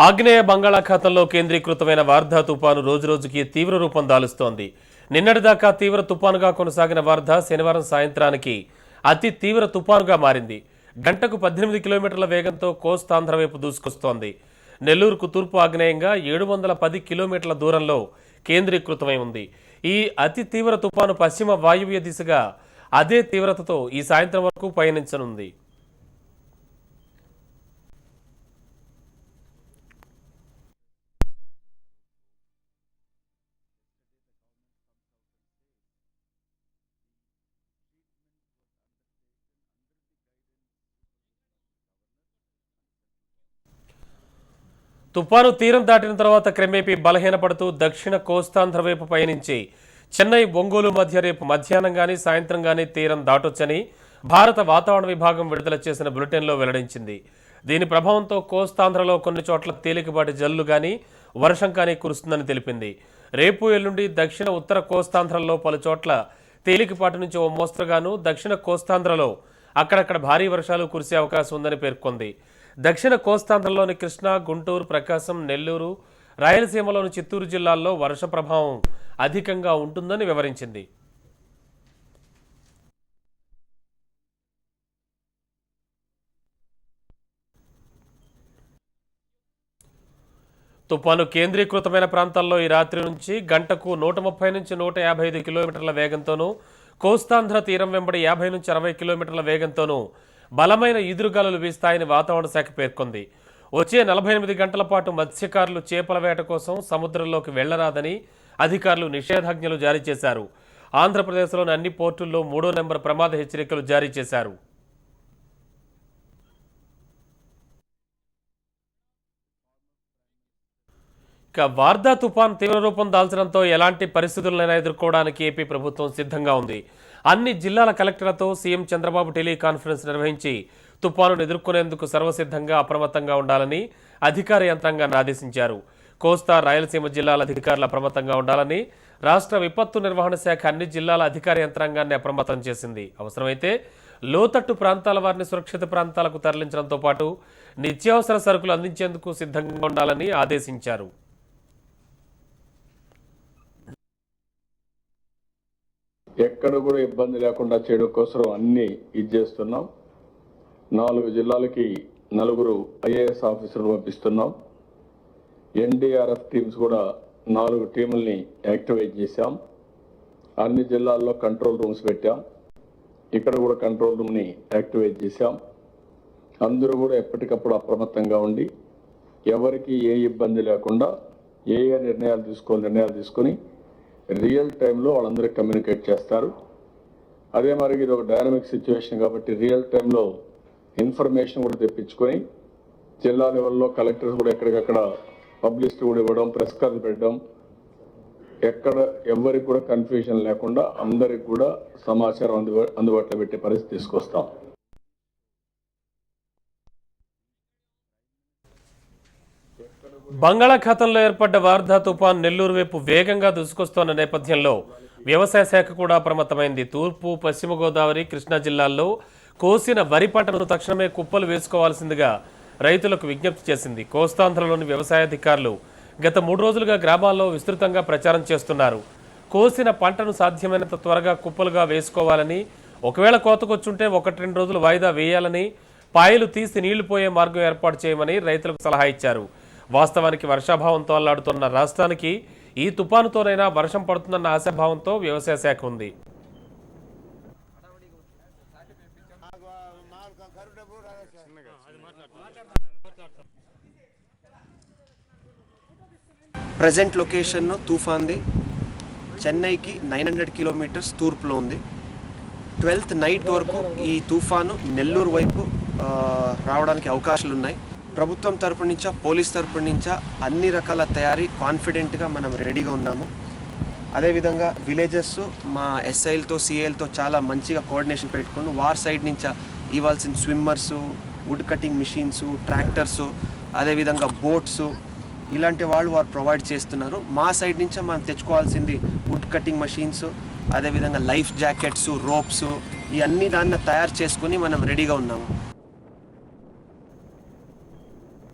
ఆగ్నేయ బంగాళాఖాతంలో కేంద్రీకృతమైన వార్ధా తుపాను రోజురోజుకి తీవ్ర రూపం దాలుస్తోంది. నిన్నటిదాకా తీవ్ర తుపానుగా కొనసాగిన వార్ధా శనివారం సాయంత్రానికి అతి తీవ్ర తుపానుగా మారింది. గంటకు 18 కిలోమీటర్ల వేగంతో కోస్తాంధ్ర వైపు దూసుకొస్తోంది. నెల్లూరుకు తూర్పు ఆగ్నేయంగా 710 కిలోమీటర్ల దూరంలో కేంద్రీకృతమై ఉంది. ఈ అతి తీవ్ర తుపాను పశ్చిమ వాయువ్య దిశగా అదే తీవ్రతతో ఈ సాయంత్రం వరకు పయనించనుంది. తుపాను తీరం దాటిన తర్వాత క్రమేపీ బలహీనపడుతూ దక్షిణ కోస్తాంధ్ర వైపు పయనించి చెన్నై ఒంగోలు మధ్య రేపు మధ్యాహ్నం గానీ సాయంత్రం గానీ తీరం దాటొచ్చని భారత వాతావరణ విభాగం విడుదల చేసిన బులెటిన్లో వెల్లడించింది. దీని ప్రభావంతో కోస్తాంధ్రలో కొన్ని చోట్ల తేలికపాటి జల్లు గానీ వర్షం కానీ కురుస్తుందని తెలిపింది. రేపు ఎల్లుండి దక్షిణ ఉత్తర కోస్తాంధ్రలో పలు చోట్ల తేలికపాటి నుంచి ఓ మోస్తరుగాను, దక్షిణ కోస్తాంధ్రలో అక్కడక్కడ భారీ వర్షాలు కురిసే అవకాశం ఉందని పేర్కొంది. దక్షిణ కోస్తాంధ్రలోని కృష్ణా, గుంటూరు, ప్రకాశం, నెల్లూరు, రాయలసీమలోని చిత్తూరు జిల్లాల్లో వర్ష ప్రభావం అధికంగా ఉంటుందని వివరించింది. తుపాను కేంద్రీకృతమైన ప్రాంతాల్లో ఈ రాత్రి నుంచి గంటకు 130 నుంచి 155 కిలోమీటర్ల వేగంతోనూ, కోస్తాంధ్ర తీరం వెంబడి 50 నుంచి 60 కిలోమీటర్ల వేగంతోనూ బలమైన ఈదురుగాలులు వీస్తాయని వాతావరణ శాఖ పేర్కొంది. వచ్చే 48 గంటల పాటు మత్స్యకారులు చేపల వేట కోసం సముద్రంలోకి వెళ్లరాదని అధికారులు నిషేధాజ్ఞలు జారీ చేశారు. ఆంధ్రప్రదేశ్లోని అన్ని పోర్టుల్లో 3వ నెంబర్ ప్రమాద హెచ్చరికలు జారీ చేశారు. ఇక వార్ధా తుపాన్ తీవ్ర రూపం దాల్చడంతో ఎలాంటి పరిస్థితులైనా ఎదుర్కోవడానికి ఏపీ ప్రభుత్వం సిద్ధంగా ఉంది. అన్ని జిల్లాల కలెక్టర్లతో సీఎం చంద్రబాబు టెలికాన్ఫరెన్స్ నిర్వహించి తుపానును ఎదుర్కొనేందుకు సర్వసిద్ధంగా అప్రమత్తంగా ఉండాలని అధికార యంత్రాంగాన్ని ఆదేశించారు. కోస్తా, రాయలసీమ జిల్లాల అధికారులు అప్రమత్తంగా ఉండాలని రాష్ట్ర విపత్తు నిర్వహణ శాఖ అన్ని జిల్లాల అధికార యంత్రాంగాన్ని అప్రమత్తం చేసింది. అవసరమైతే లోతట్టు ప్రాంతాల వారిని సురక్షిత ప్రాంతాలకు తరలించడంతో పాటు నిత్యావసర సరుకులు అందించేందుకు సిద్ధంగా ఉండాలని ఆదేశించారు. ఎక్కడ కూడా ఇబ్బంది లేకుండా చేయడం కోసం అన్ని చేస్తున్నాం. 4 జిల్లాలకి 4 ఐఏఎస్ ఆఫీసర్లు పంపిస్తున్నాం. ఎన్డీఆర్ఎఫ్ టీమ్స్ కూడా 4 టీముల్ని యాక్టివేట్ చేశాం. అన్ని జిల్లాల్లో కంట్రోల్ రూమ్స్ పెట్టాం. ఇక్కడ కూడా కంట్రోల్ రూమ్ని యాక్టివేట్ చేశాం. అందరూ కూడా ఎప్పటికప్పుడు అప్రమత్తంగా ఉండి ఎవరికి ఏ ఇబ్బంది లేకుండా ఏ నిర్ణయాలు తీసుకొని రియల్ టైంలో వాళ్ళందరికీ కమ్యూనికేట్ చేస్తారు. అదే మరి ఇది ఒక డైనమిక్ సిచ్యువేషన్ కాబట్టి రియల్ టైంలో ఇన్ఫర్మేషన్ కూడా తెప్పించుకొని జిల్లా లెవెల్లో కలెక్టర్స్ కూడా ఎక్కడికక్కడ పబ్లిసిటీ కూడా ఇవ్వడం, ప్రెస్ కార్డు పెట్టడం, ఎక్కడ ఎవరికి కూడా కన్ఫ్యూజన్ లేకుండా అందరికి కూడా సమాచారం అందుబాటులో పెట్టే పరిస్థితి తీసుకొస్తాం. బంగాళాఖాతంలో ఏర్పడ్డ వార్ధా తుపాన్ నెల్లూరు వైపు వేగంగా దూసుకొస్తోన్న నేపథ్యంలో వ్యవసాయ శాఖ కూడా అప్రమత్తమైంది. తూర్పు, పశ్చిమ గోదావరి, కృష్ణా జిల్లాల్లో కోసిన వరి పంటను తక్షణమే కుప్పలు వేసుకోవాల్సిందిగా రైతులకు విజ్ఞప్తి చేసింది. కోస్తాంధ్రలోని వ్యవసాయాధికారులు గత 3 రోజులుగా గ్రామాల్లో విస్తృతంగా ప్రచారం చేస్తున్నారు. కోసిన పంటను సాధ్యమైనంత త్వరగా కుప్పలుగా వేసుకోవాలని, ఒకవేళ కోతకొచ్చుంటే 1-2 రోజులు వాయిదా వేయాలని, పాయలు తీసి నీళ్లు పోయే మార్గం ఏర్పాటు చేయమని రైతులకు సలహా ఇచ్చారు. వాస్తవానికి వర్షాభావంతో అల్లాడుతున్న రాష్ట్రానికి ఈ తుపానుతోనైనా వర్షం పడుతుందన్న ఆశాభావంతో వ్యవసాయ శాఖ ఉంది. ప్రజెంట్ లొకేషన్ తుఫాన్ది చెన్నైకి 900 కిలోమీటర్స్ తూర్పులో ఉంది. 12th నైట్ వరకు ఈ తుఫాను నెల్లూరు వైపు రావడానికి అవకాశాలు ఉన్నాయి. ప్రభుత్వం తరపు నుంచా, పోలీస్ తరపు నుంచా అన్ని రకాల తయారీ కాన్ఫిడెంట్గా మనం రెడీగా ఉన్నాము. అదేవిధంగా విలేజెస్ మా ఎస్ఐలతో, సిఐలతో చాలా మంచిగా కోఆర్డినేషన్ పెట్టుకుని వార్ సైడ్ నుంచా ఇవ్వాల్సిన swimmers, would cutting machines, tractors, అదేవిధంగా బోట్స్ ఇలాంటి వారు ప్రొవైడ్ చేస్తున్నారు. మా సైడ్ నుంచి మనం తెచ్చుకోవాల్సింది వుడ్ కటింగ్ మషీన్స్, అదేవిధంగా లైఫ్ జాకెట్స్, రోప్స్, ఇవన్నీ దాన్ని తయారు చేసుకుని మనం రెడీగా ఉన్నాము.